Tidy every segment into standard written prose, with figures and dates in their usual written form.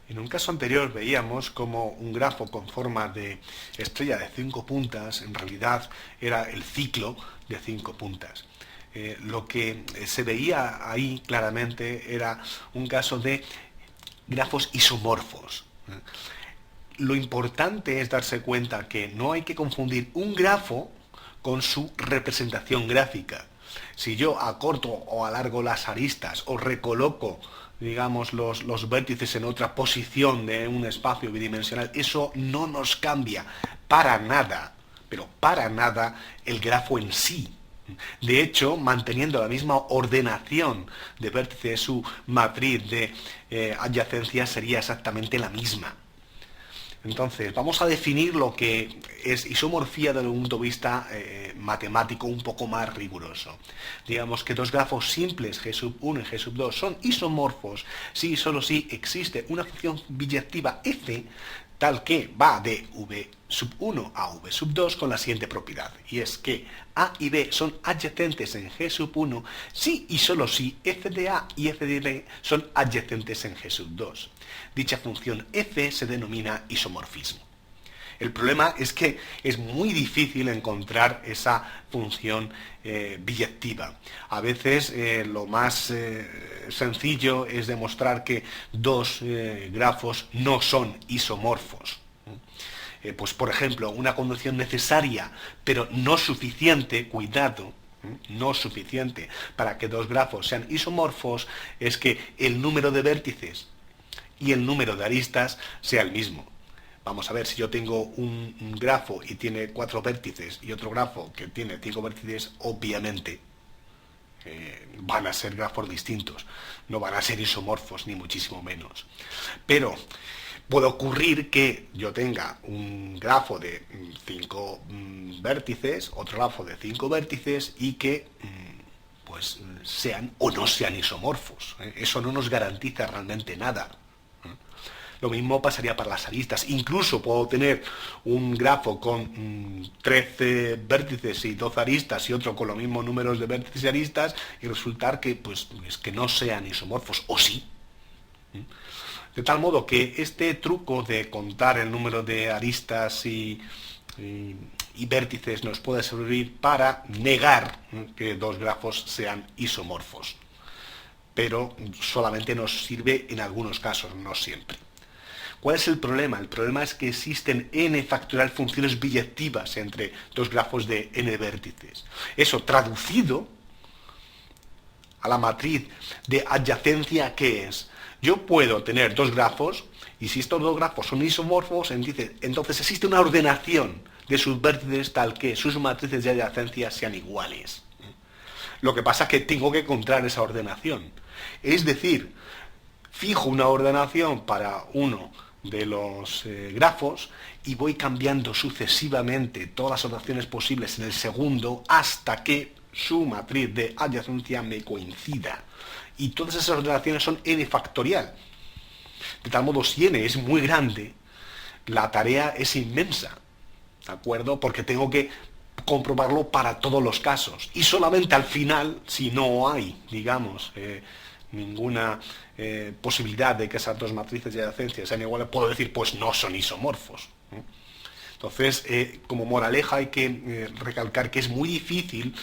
En un caso anterior veíamos como un grafo con forma de estrella de 5 puntas en realidad era el ciclo de 5 puntas. Lo que se veía ahí claramente era un caso de grafos isomorfos. Lo importante es darse cuenta que no hay que confundir un grafo con su representación gráfica. Si yo acorto o alargo las aristas o recoloco, digamos, los vértices en otra posición de un espacio bidimensional, eso no nos cambia para nada, pero para nada, el grafo en sí. De hecho, manteniendo la misma ordenación de vértices, su matriz de adyacencia sería exactamente la misma. Entonces, vamos a definir lo que es isomorfía desde un punto de vista matemático un poco más riguroso. Digamos que dos grafos simples, G sub 1 y G sub 2, son isomorfos si y solo si existe una función biyectiva f tal que va de v sub 1 a v sub 2 con la siguiente propiedad, y es que a y b son adyacentes en G sub 1 si y solo si f de a y f de b son adyacentes en G sub 2. Dicha función f se denomina isomorfismo. El problema es que es muy difícil encontrar esa función biyectiva. A veces lo más sencillo es demostrar que dos grafos no son isomorfos. Pues por ejemplo, una condición necesaria pero no suficiente, cuidado, no suficiente para que dos grafos sean isomorfos es que el número de vértices y el número de aristas sea el mismo. Vamos a ver, si yo tengo un grafo y tiene 4 vértices y otro grafo que tiene 5 vértices, obviamente van a ser grafos distintos, no van a ser isomorfos, ni muchísimo menos. Pero puede ocurrir que yo tenga un grafo de 5 vértices, otro grafo de 5 vértices y que pues sean o no sean isomorfos. Eso no nos garantiza realmente nada. Lo mismo pasaría para las aristas. Incluso puedo tener un grafo con 13 vértices y 12 aristas y otro con los mismos números de vértices y aristas y resultar que, pues, es que no sean isomorfos, o sí. De tal modo que este truco de contar el número de aristas y vértices nos puede servir para negar que dos grafos sean isomorfos. Pero solamente nos sirve en algunos casos, no siempre. ¿Cuál es el problema? El problema es que existen n factorial funciones biyectivas entre dos grafos de n vértices. Eso traducido a la matriz de adyacencia, ¿qué es? Yo puedo tener dos grafos y si estos dos grafos son isomorfos, entonces existe una ordenación de sus vértices tal que sus matrices de adyacencia sean iguales. Lo que pasa es que tengo que encontrar esa ordenación. Es decir, fijo una ordenación para uno de los grafos y voy cambiando sucesivamente todas las ordenaciones posibles en el segundo hasta que su matriz de adyacencia me coincida. Y todas esas ordenaciones son n factorial. De tal modo, si n es muy grande, la tarea es inmensa. ¿De acuerdo? Porque tengo que comprobarlo para todos los casos. Y solamente al final, si no hay, digamos, ninguna posibilidad de que esas dos matrices de adyacencia sean iguales, puedo decir, pues no son isomorfos. Entonces, como moraleja hay que recalcar que es muy difícil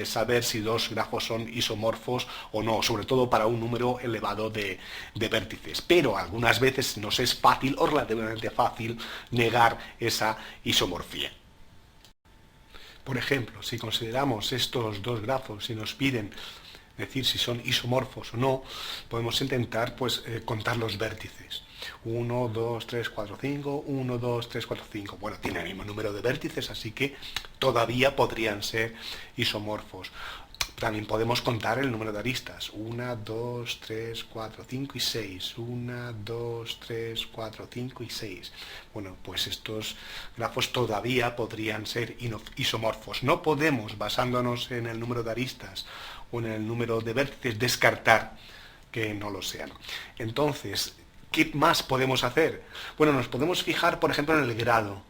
saber si dos grafos son isomorfos o no, sobre todo para un número elevado de vértices. Pero algunas veces nos es fácil o relativamente fácil negar esa isomorfía. Por ejemplo, si consideramos estos dos grafos y nos piden decir si son isomorfos o no, podemos intentar pues contar los vértices. 1, 2, 3, 4, 5, 1, 2, 3, 4, 5. Bueno, tiene el mismo número de vértices, así que todavía podrían ser isomorfos. También podemos contar el número de aristas. 1, 2, 3, 4, 5 y 6. 1, 2, 3, 4, 5 y 6. Bueno, pues estos grafos todavía podrían ser isomorfos. No podemos, basándonos en el número de aristas o en el número de vértices, descartar que no lo sean. Entonces, ¿qué más podemos hacer? Bueno, nos podemos fijar, por ejemplo, en el grado.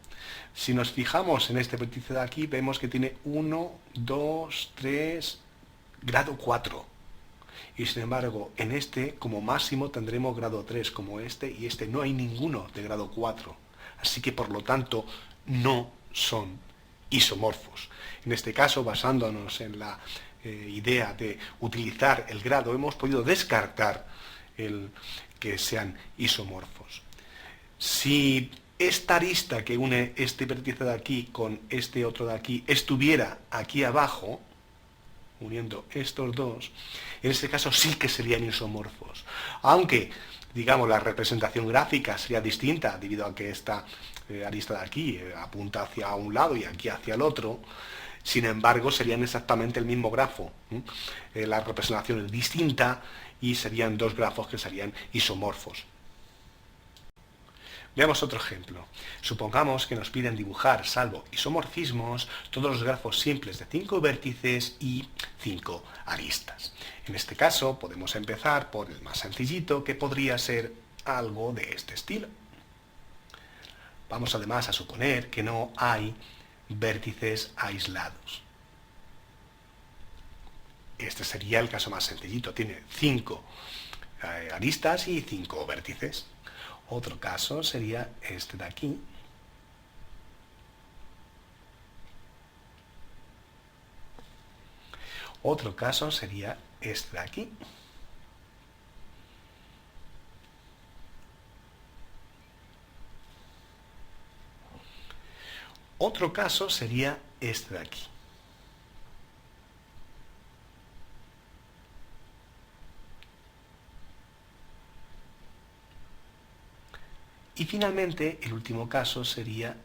Si nos fijamos en este vértice de aquí, vemos que tiene 1, 2, 3, grado 4. Y sin embargo, en este, como máximo, tendremos grado 3, como este y este. No hay ninguno de grado 4. Así que, por lo tanto, no son isomorfos. En este caso, basándonos en la idea de utilizar el grado, hemos podido descartar el que sean isomorfos. Si esta arista que une este vértice de aquí con este otro de aquí estuviera aquí abajo, uniendo estos dos, en este caso sí que serían isomorfos. Aunque, digamos, la representación gráfica sería distinta debido a que esta arista de aquí apunta hacia un lado y aquí hacia el otro, sin embargo serían exactamente el mismo grafo. La representación es distinta y serían dos grafos que serían isomorfos. Veamos otro ejemplo. Supongamos que nos piden dibujar, salvo isomorfismos, todos los grafos simples de 5 vértices y 5 aristas. En este caso podemos empezar por el más sencillito, que podría ser algo de este estilo. Vamos además a suponer que no hay vértices aislados. Este sería el caso más sencillito. Tiene 5 aristas y 5 vértices. Otro caso sería este de aquí. Otro caso sería este de aquí. Otro caso sería este de aquí. Y finalmente, el último caso sería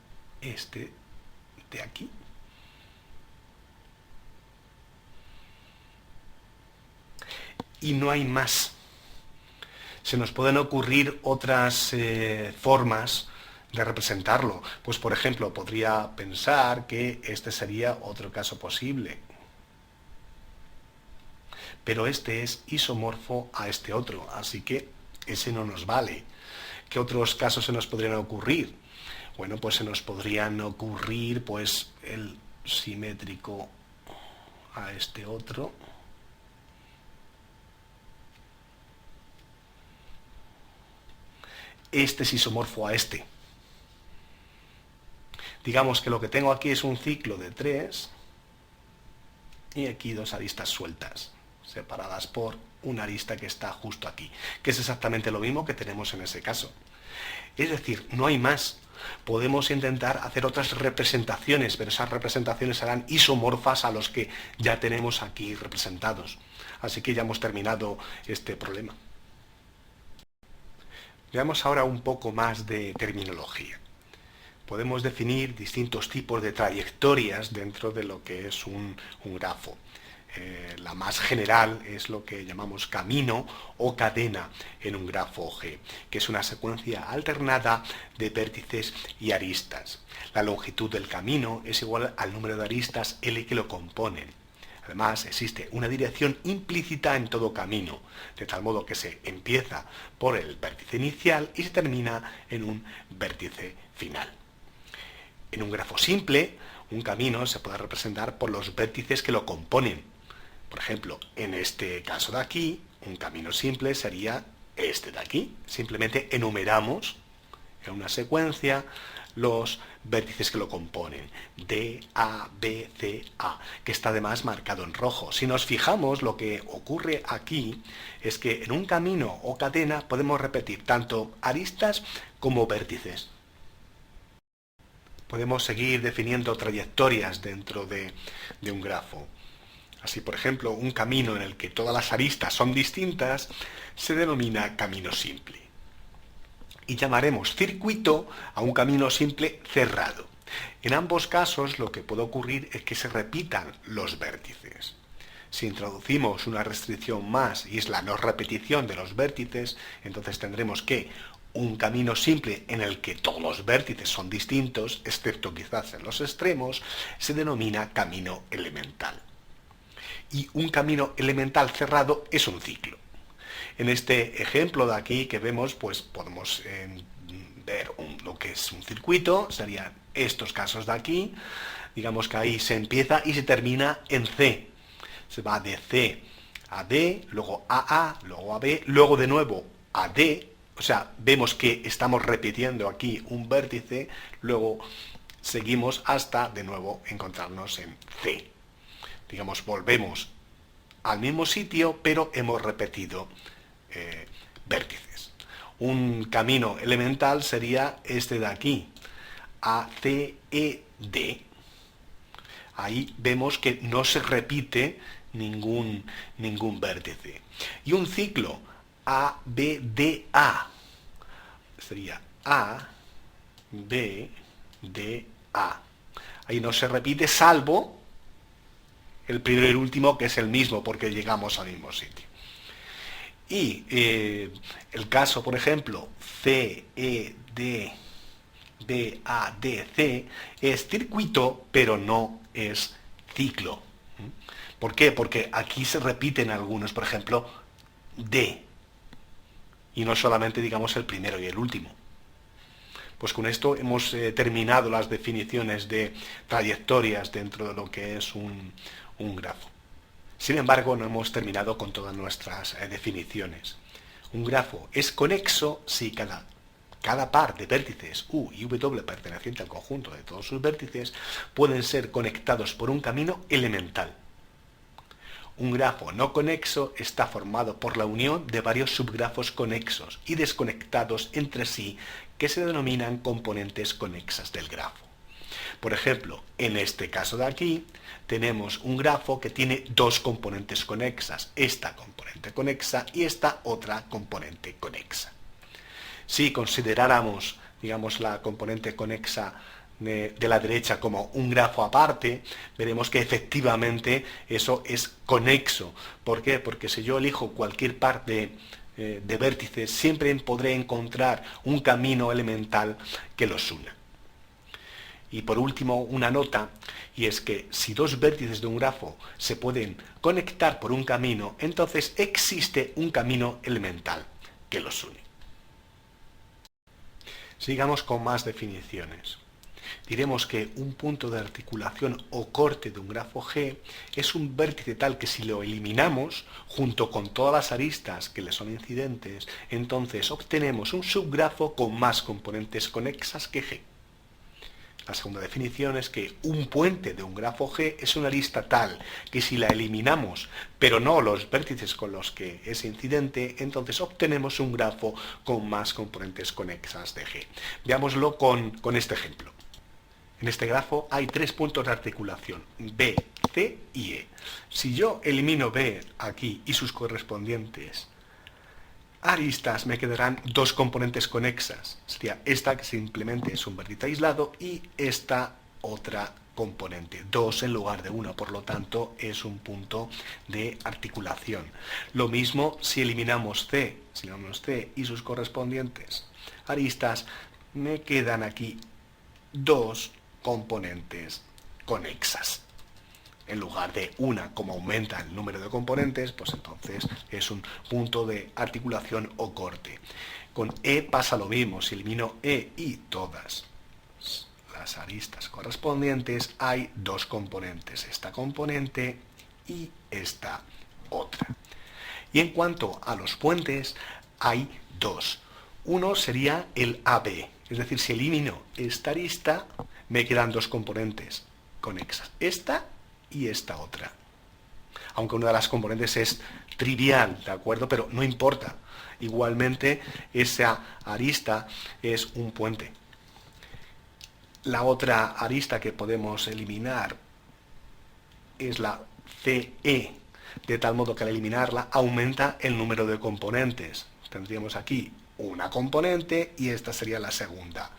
este de aquí. Y no hay más. Se nos pueden ocurrir otras formas de representarlo. Pues, por ejemplo, podría pensar que este sería otro caso posible. Pero este es isomorfo a este otro, así que ese no nos vale. ¿Qué otros casos se nos podrían ocurrir? Bueno, pues se nos podrían ocurrir pues el simétrico a este otro. Este es isomorfo a este. Digamos que lo que tengo aquí es un ciclo de 3 y aquí 2 aristas sueltas, separadas por una arista que está justo aquí, que es exactamente lo mismo que tenemos en ese caso. Es decir, no hay más. Podemos intentar hacer otras representaciones, pero esas representaciones serán isomorfas a los que ya tenemos aquí representados. Así que ya hemos terminado este problema. Veamos ahora un poco más de terminología. Podemos definir distintos tipos de trayectorias dentro de lo que es un grafo. La más general es lo que llamamos camino o cadena en un grafo G, que es una secuencia alternada de vértices y aristas. La longitud del camino es igual al número de aristas L que lo componen. Además, existe una dirección implícita en todo camino, de tal modo que se empieza por el vértice inicial y se termina en un vértice final. En un grafo simple, un camino se puede representar por los vértices que lo componen. Por ejemplo, en este caso de aquí, un camino simple sería este de aquí. Simplemente enumeramos en una secuencia los vértices que lo componen. D, A, B, C, A, que está además marcado en rojo. Si nos fijamos, lo que ocurre aquí es que en un camino o cadena podemos repetir tanto aristas como vértices. Podemos seguir definiendo trayectorias dentro de un grafo. Así, por ejemplo, un camino en el que todas las aristas son distintas se denomina camino simple. Y llamaremos circuito a un camino simple cerrado. En ambos casos lo que puede ocurrir es que se repitan los vértices. Si introducimos una restricción más y es la no repetición de los vértices, entonces tendremos que un camino simple en el que todos los vértices son distintos, excepto quizás en los extremos, se denomina camino elemental. Y un camino elemental cerrado es un ciclo. En este ejemplo de aquí que vemos, pues podemos ver lo que es un circuito, serían estos casos de aquí. Digamos que ahí se empieza y se termina en C. Se va de C AD, luego AA, luego AB, luego de nuevo AD, o sea, vemos que estamos repitiendo aquí un vértice, luego seguimos hasta de nuevo encontrarnos en C. Digamos, volvemos al mismo sitio, pero hemos repetido vértices. Un camino elemental sería este de aquí, ACED. Ahí vemos que no se repite ningún vértice. Y un ciclo ABDA sería ABDA. Ahí no se repite salvo el primero y el último, que es el mismo porque llegamos al mismo sitio. Y el caso, por ejemplo, CEDBADC es circuito, pero no es ciclo. ¿Por qué? Porque aquí se repiten algunos, por ejemplo, D, y no solamente, digamos, el primero y el último. Pues con esto hemos terminado las definiciones de trayectorias dentro de lo que es un grafo. Sin embargo, no hemos terminado con todas nuestras definiciones. Un grafo es conexo si cada par de vértices U y W perteneciente al conjunto de todos sus vértices pueden ser conectados por un camino elemental. Un grafo no conexo está formado por la unión de varios subgrafos conexos y desconectados entre sí que se denominan componentes conexas del grafo. Por ejemplo, en este caso de aquí, tenemos un grafo que tiene dos componentes conexas, esta componente conexa y esta otra componente conexa. Si consideráramos, digamos, la componente conexa de la derecha como un grafo aparte, veremos que efectivamente eso es conexo. ¿Por qué? Porque si yo elijo cualquier par de vértices, siempre podré encontrar un camino elemental que los una. Y por último, una nota, y es que si dos vértices de un grafo se pueden conectar por un camino, entonces existe un camino elemental que los une. Sigamos con más definiciones. Diremos que un punto de articulación o corte de un grafo G es un vértice tal que si lo eliminamos, junto con todas las aristas que le son incidentes, entonces obtenemos un subgrafo con más componentes conexas que G. La segunda definición es que un puente de un grafo G es una arista tal que si la eliminamos, pero no los vértices con los que es incidente, entonces obtenemos un grafo con más componentes conexas de G. Veámoslo con este ejemplo. En este grafo hay tres puntos de articulación, B, C y E. Si yo elimino B aquí y sus correspondientes aristas, me quedarán dos componentes conexas. Sería esta, que simplemente es un vértice aislado, y esta otra componente, 2 en lugar de 1, por lo tanto es un punto de articulación. Lo mismo si eliminamos C y sus correspondientes aristas, me quedan aquí dos componentes conexas. En lugar de una, como aumenta el número de componentes, pues entonces es un punto de articulación o corte. Con E pasa lo mismo, si elimino E y todas las aristas correspondientes, hay dos componentes, esta componente y esta otra. Y en cuanto a los puentes, hay dos. Uno sería el AB, es decir, si elimino esta arista, me quedan dos componentes conexas, esta y esta otra. Aunque una de las componentes es trivial, ¿de acuerdo? Pero no importa. Igualmente, esa arista es un puente. La otra arista que podemos eliminar es la CE, de tal modo que al eliminarla aumenta el número de componentes. Tendríamos aquí una componente y esta sería la segunda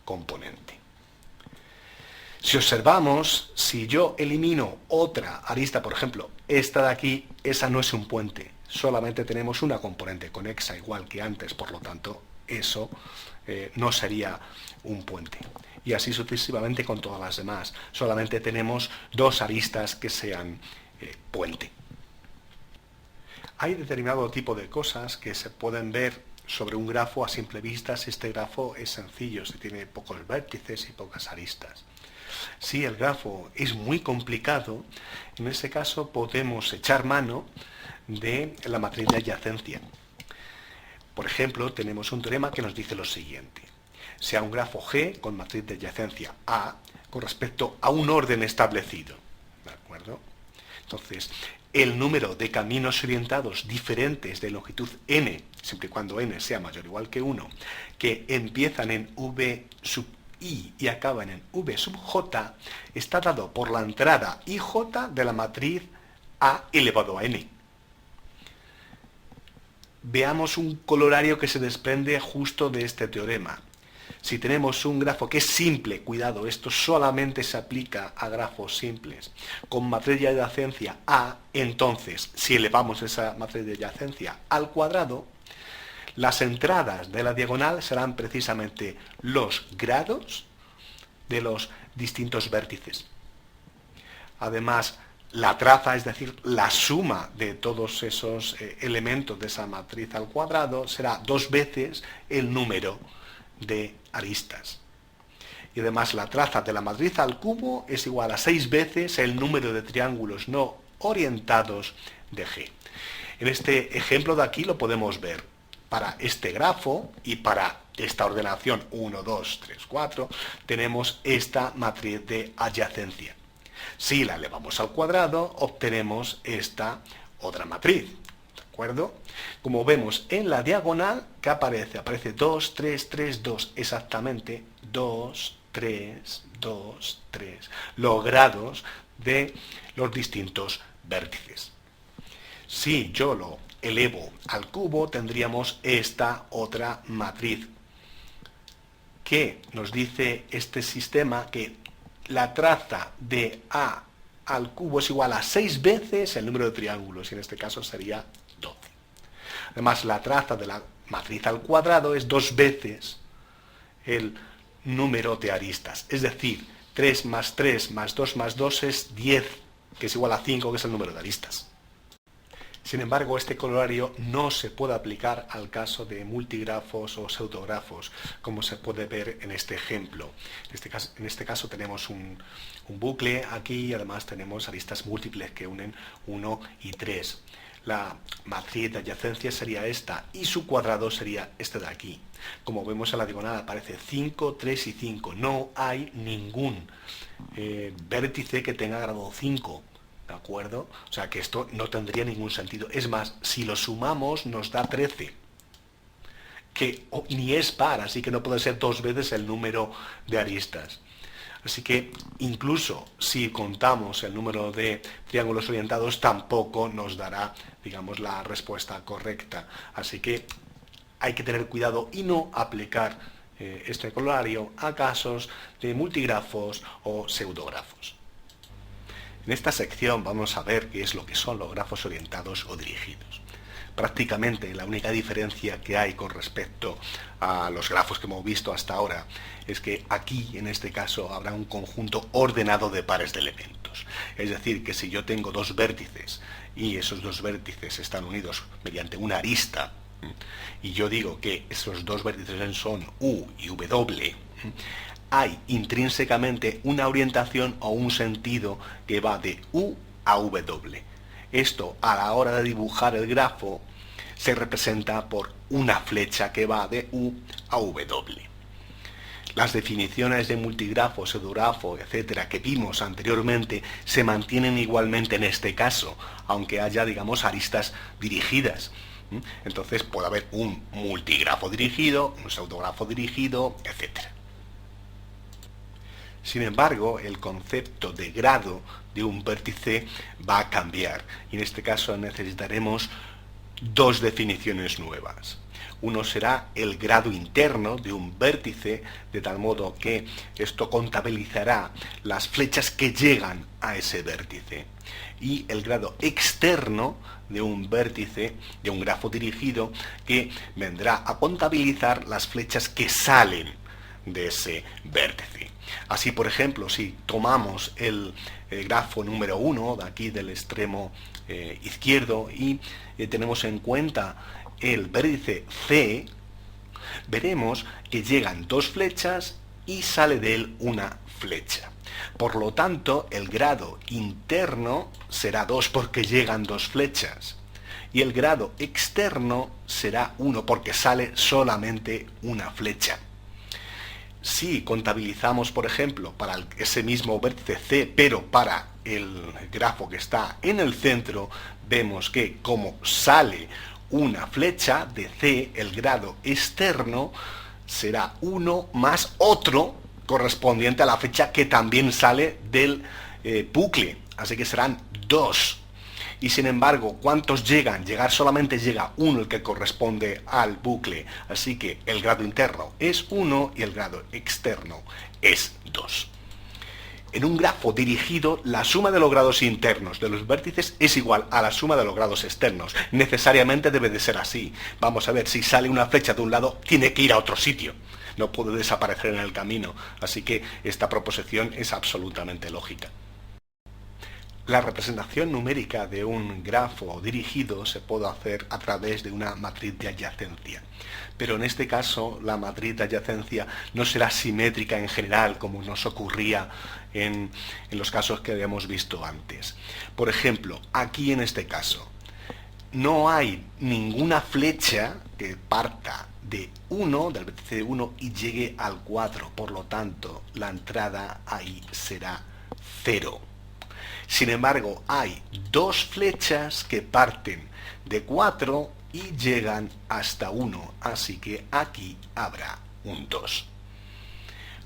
componente. Si observamos, si yo elimino otra arista, por ejemplo, esta de aquí, esa no es un puente, solamente tenemos una componente conexa igual que antes, por lo tanto, eso no sería un puente. Y así sucesivamente con todas las demás, solamente tenemos dos aristas que sean puente. Hay determinado tipo de cosas que se pueden ver sobre un grafo a simple vista si este grafo es sencillo, si tiene pocos vértices y pocas aristas. Si el grafo es muy complicado, en ese caso podemos echar mano de la matriz de adyacencia. Por ejemplo, tenemos un teorema que nos dice lo siguiente. Sea un grafo G con matriz de adyacencia A con respecto a un orden establecido. ¿De acuerdo? Entonces, el número de caminos orientados diferentes de longitud n, siempre y cuando n sea mayor o igual que 1, que empiezan en v sub i y acaban en v sub j, está dado por la entrada ij de la matriz a elevado a n. Veamos un colorario que se desprende justo de este teorema. Si tenemos un grafo que es simple, cuidado, esto solamente se aplica a grafos simples, con matriz de adyacencia A, entonces, si elevamos esa matriz de adyacencia al cuadrado, las entradas de la diagonal serán precisamente los grados de los distintos vértices. Además, la traza, es decir, la suma de todos esos elementos de esa matriz al cuadrado, será 2 veces el número de aristas. Y además la traza de la matriz al cubo es igual a 6 veces el número de triángulos no orientados de G. En este ejemplo de aquí lo podemos ver. Para este grafo y para esta ordenación 1, 2, 3, 4, tenemos esta matriz de adyacencia. Si la elevamos al cuadrado, obtenemos esta otra matriz. ¿De acuerdo? Como vemos en la diagonal, ¿qué aparece? Aparece 2, 3, 3, 2. Exactamente 2, 3, 2, 3. Los grados de los distintos vértices. Si yo lo elevo al cubo, tendríamos esta otra matriz. ¿Qué nos dice este sistema? Que la traza de A al cubo es igual a 6 veces el número de triángulos, y en este caso sería 12. Además, la traza de la matriz al cuadrado es 2 veces el número de aristas. Es decir, 3 más 3 más 2 más 2 es 10, que es igual a 5, que es el número de aristas. Sin embargo, este colorario no se puede aplicar al caso de multigrafos o pseudografos, como se puede ver en este ejemplo. En este caso tenemos un bucle aquí y además tenemos aristas múltiples que unen 1 y 3. La matriz de adyacencia sería esta y su cuadrado sería este de aquí. Como vemos en la diagonal aparece 5, 3 y 5. No hay ningún vértice que tenga grado 5. ¿De acuerdo? O sea que esto no tendría ningún sentido. Es más, si lo sumamos nos da 13, que ni es par, así que no puede ser 2 veces el número de aristas. Así que incluso si contamos el número de triángulos orientados, tampoco nos dará, digamos, la respuesta correcta. Así que hay que tener cuidado y no aplicar este colorario a casos de multigrafos o pseudografos. En esta sección vamos a ver qué es lo que son los grafos orientados o dirigidos. Prácticamente la única diferencia que hay con respecto a los grafos que hemos visto hasta ahora es que aquí, en este caso, habrá un conjunto ordenado de pares de elementos. Es decir, que si yo tengo 2 vértices y esos 2 vértices están unidos mediante una arista, y yo digo que esos 2 vértices son U y W, hay intrínsecamente una orientación o un sentido que va de U a W. Esto, a la hora de dibujar el grafo, se representa por una flecha que va de U a W. Las definiciones de multigrafo, pseudografo, etcétera, que vimos anteriormente, se mantienen igualmente en este caso, aunque haya, digamos, aristas dirigidas. Entonces puede haber un multigrafo dirigido, un pseudografo dirigido, etcétera. Sin embargo, el concepto de grado de un vértice va a cambiar y en este caso necesitaremos 2 definiciones nuevas. Uno será el grado interno de un vértice, de tal modo que esto contabilizará las flechas que llegan a ese vértice. Y el grado externo de un vértice, de un grafo dirigido, que vendrá a contabilizar las flechas que salen de ese vértice. Así, por ejemplo, si tomamos el grafo número 1, de aquí del extremo izquierdo, y tenemos en cuenta el vértice C, veremos que llegan 2 flechas y sale de él una flecha. Por lo tanto, el grado interno será 2 porque llegan 2 flechas. y el grado externo será 1 porque sale solamente una flecha. Si contabilizamos, por ejemplo, para ese mismo vértice C, pero para el grafo que está en el centro, vemos que como sale una flecha de C, el grado externo será 1 más otro correspondiente a la flecha que también sale del bucle, así que serán 2. Y sin embargo, ¿cuántos llegan? Solamente llega 1 el que corresponde al bucle, así que el grado interno es 1 y el grado externo es 2. En un grafo dirigido, la suma de los grados internos de los vértices es igual a la suma de los grados externos. Necesariamente debe de ser así. Vamos a ver, si sale una flecha de un lado, tiene que ir a otro sitio. No puede desaparecer en el camino. Así que esta proposición es absolutamente lógica. La representación numérica de un grafo dirigido se puede hacer a través de una matriz de adyacencia. Pero en este caso la matriz de adyacencia no será simétrica en general como nos ocurría en los casos que habíamos visto antes. Por ejemplo, aquí en este caso, no hay ninguna flecha que parta de 1, del vértice de 1 y llegue al 4. Por lo tanto, la entrada ahí será 0. Sin embargo, hay 2 flechas que parten de 4 y llegan hasta 1, así que aquí habrá un 2.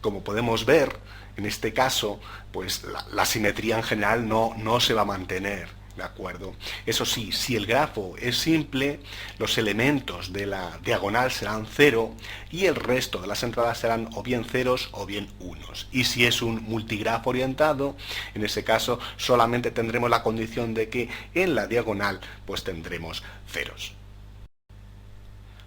Como podemos ver, en este caso, pues la simetría en general no se va a mantener, ¿de acuerdo? Eso sí, si el grafo es simple, los elementos de la diagonal serán 0 y el resto de las entradas serán o bien ceros o bien unos. Y si es un multigrafo orientado, en ese caso solamente tendremos la condición de que en la diagonal pues tendremos ceros.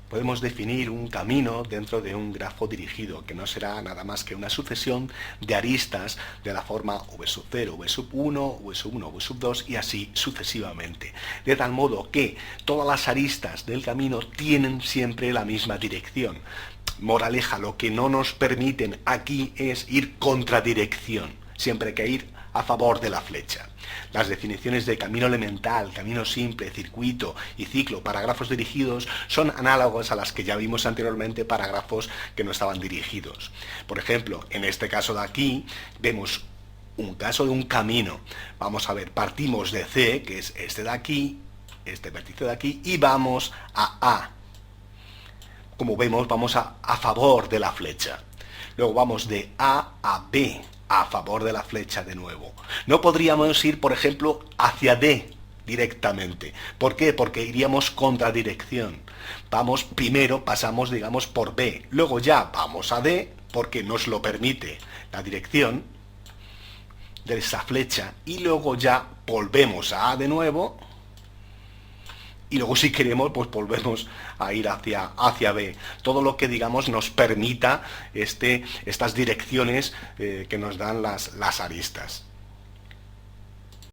Podemos definir un camino dentro de un grafo dirigido, que no será nada más que una sucesión de aristas de la forma v0, v1, v1, v2 y así sucesivamente. De tal modo que todas las aristas del camino tienen siempre la misma dirección. Moraleja, lo que no nos permiten aquí es ir contradirección, siempre hay que ir a favor de la flecha. Las definiciones de camino elemental, camino simple, circuito y ciclo para grafos dirigidos son análogas a las que ya vimos anteriormente para grafos que no estaban dirigidos. Por ejemplo, en este caso de aquí, vemos un caso de un camino. Vamos a ver, partimos de C, que es este de aquí, este vértice de aquí, y vamos a A. Como vemos, vamos a favor de la flecha. Luego vamos de A a B, a favor de la flecha de nuevo. No podríamos ir, por ejemplo, hacia D directamente. ¿Por qué? Porque iríamos contra dirección. Primero pasamos, digamos, por B. Luego ya vamos a D, porque nos lo permite la dirección de esa flecha. Y luego ya volvemos a A de nuevo. Y luego si queremos, pues volvemos a ir hacia B. Todo lo que, digamos, nos permita estas direcciones que nos dan las aristas.